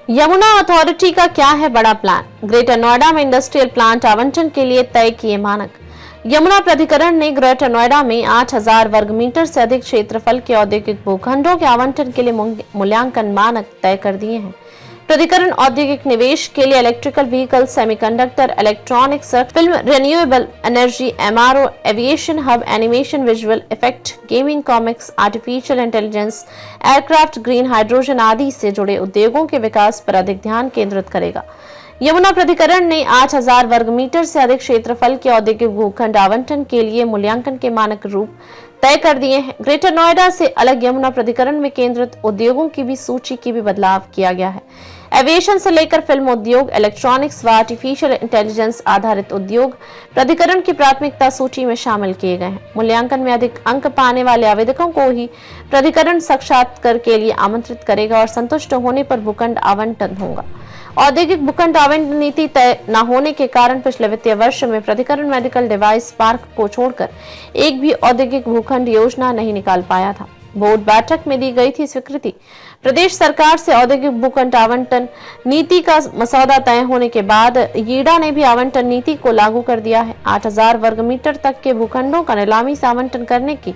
Yamuna authority का क्या है बड़ा प्लान? ग्रेटर नोएडा में इंडस्ट्रियल प्लांट आवंटन के लिए तय किए मानक। यमुना प्राधिकरण ने ग्रेटर नोएडा में 8000 वर्ग मीटर से अधिक क्षेत्रफल के औद्योगिक भूखंडों के आवंटन के लिए मूल्यांकन मानक तय कर दिए हैं। प्राधिकरण औद्योगिक निवेश के लिए electrical vehicle, semiconductor, electronics, film, renewable energy, MRO, aviation hub, animation, visual effect, gaming, comics, artificial intelligence, aircraft, green hydrogen आदि से जुड़े उद्योगों के विकास पर अधिक ध्यान केंद्रित करेगा। यमुना प्राधिकरण ने 8000 वर्ग मीटर से अधिक क्षेत्रफल के औद्योगिक भूखंड आवंटन के लिए मूल्यांकन के मानक रूप तय कर दिए हैं। ग्रेटर नोएडा से अलग यमुना प्राधिकरण में केंद्रित उद्योगों की भी सूची की भी बदलाव किया गया है। एविएशन से लेकर फिल्म उद्योग, इलेक्ट्रॉनिक्स व आर्टिफिशियल इंटेलिजेंस आधारित उद्योग प्राधिकरण की प्राथमिकता सूची में शामिल किए गए हैं। मूल्यांकन में अधिक अंक पाने वाले आवेदकों को ही प्राधिकरण साक्षात्कार के लिए आमंत्रित करेगा और संतुष्ट होने पर भूखंड आवंटन होगा। औद्योगिक भूखंड आवंटन नीति तय न होने के कारण पिछले वित्तीय वर्ष में प्राधिकरण मेडिकल डिवाइस पार्क को छोड़कर एक भी औद्योगिक भूखंड योजना नहीं निकाल पाया था। बोर्ड बैठक में दी गई थी स्वीकृति। प्रदेश सरकार से औद्योगिक भूखंड आवंटन नीति का मसौदा तय होने के बाद यीडा ने भी आवंटन नीति को लागू कर दिया है। 8000 वर्ग मीटर तक के भूखंडों का नीलामी से आवंटन करने की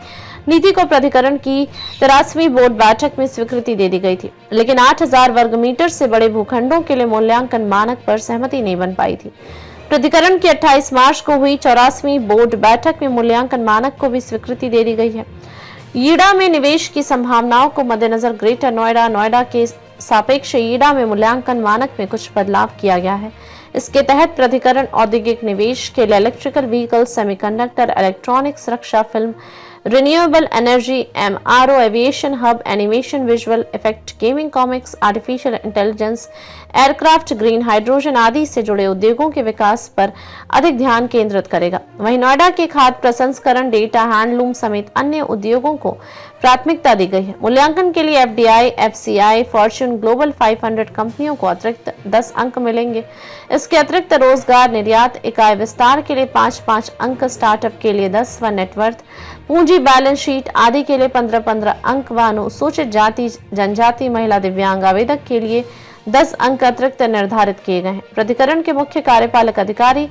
नीति को प्राधिकरण की 83वीं बोर्ड बैठक में स्वीकृति दे दी गई थी, लेकिन 8000 वर्ग मीटर से बड़े भूखंडों के लिए मूल्यांकन मानक पर सहमति नहीं बन पाई थी। प्राधिकरण की 28 मार्च को हुई 84वीं बोर्ड बैठक में मूल्यांकन मानक को भी स्वीकृति दे दी गई है। यीडा में निवेश की संभावनाओं को मद्देनजर ग्रेटर नोएडा के सापेक्ष यीडा में मूल्यांकन मानक में कुछ बदलाव किया गया है। इसके तहत प्राधिकरण औद्योगिक निवेश के लिए इलेक्ट्रिकल व्हीकल, सेमीकंडक्टर, इलेक्ट्रॉनिक्स, रक्षा, film, renewable energy, MRO, aviation hub, animation, visual effect, gaming, comics, artificial intelligence, aircraft, green hydrogen आदि से जुड़े उद्योगों के विकास पर अधिक ध्यान केंद्रित करेगा। वहीं नोएडा के खाद्य प्रसंस्करण, डेटा, हैंडलूम समेत अन्य उद्योगों को प्राथमिकता दी गई है। मूल्यांकन के लिए एफडीआई, एफसीआई, फॉर्च्यून ग्लोबल 500 कंपनियों को अतिरिक्त 10 अंक मिलेंगे। इसके अतिरिक्त रोजगार, निर्यात, इकाई विस्तार के लिए 5-5 अंक, स्टार्टअप के लिए 10 व नेटवर्थ, पूंजी, बैलेंस शीट आदि के लिए 15-15 अंक व अनुसूचित जाति, जनजाति, महिला, दिव्यांग आवेदक के लिए 10 अंक अतिरिक्त निर्धारित किए गए हैं। प्राधिकरण के मुख्य कार्यपालक अधिकारी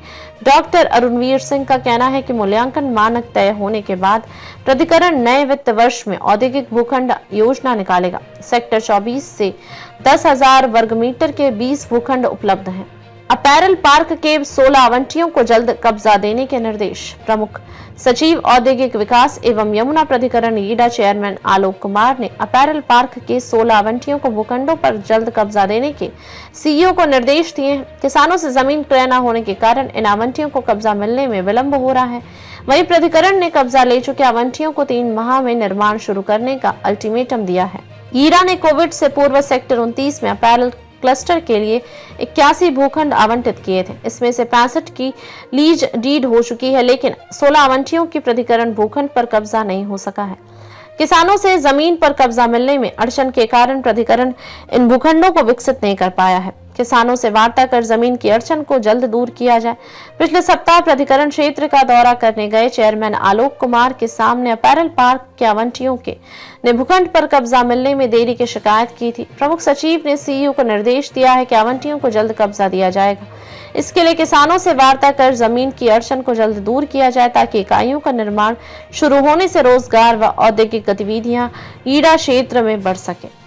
डॉक्टर अरुणवीर सिंह का कहना है कि मूल्यांकन मानक तय होने के बाद प्राधिकरण नए वित्त वर्ष में औद्योगिक भूखंड योजना निकालेगा। सेक्टर 24 से 10,000 वर्ग मीटर के 20 भूखंड उपलब्ध हैं। अपैरल पार्क के 16 आवंटियों को जल्द कब्जा देने के निर्देश। प्रमुख सचिव औद्योगिक विकास एवं यमुना प्राधिकरण यीडा चेयरमैन आलोक कुमार ने अपैरल पार्क के 16 आवंटियों को भूखंडों पर जल्द कब्जा देने के सीईओ को निर्देश दिए हैं। किसानों से जमीन क्रय न होने के कारण इन आवंटियों को कब्जा मिलने में विलंब हो रहा है। वहीं प्राधिकरण ने कब्जा ले चुके आवंटियों को 3 माह में निर्माण शुरू करने का अल्टीमेटम दिया है। यीडा ने कोविड से पूर्व सेक्टर 29 में अपैरल क्लस्टर के लिए 81 भूखंड आवंटित किए थे। इसमें से 65 की लीज डीड हो चुकी है, लेकिन 16 आवंटियों की प्राधिकरण भूखंड पर कब्जा नहीं हो सका है। किसानों से जमीन पर कब्जा मिलने में अड़चन के कारण प्राधिकरण इन भूखंडों को विकसित नहीं कर पाया है। किसानों से वार्ता कर जमीन की अड़चन को जल्द दूर किया जाए। पिछले सप्ताह प्राधिकरण क्षेत्र का दौरा करने गए चेयरमैन आलोक कुमार के सामने अपैरल पार्क के आवंटियों के ने भूखंड पर कब्जा मिलने में देरी की शिकायत की थी। प्रमुख सचिव ने सीईओ को निर्देश दिया है कि आवंटियों को जल्द कब्जा दिया जाएगा। इसके लिए किसानों से वार्ता कर जमीन की अड़चन को जल्द दूर किया जाए, ताकि इकाइयों का निर्माण शुरू होने से रोजगार व औद्योगिक गतिविधियां यीडा क्षेत्र में बढ़ सके।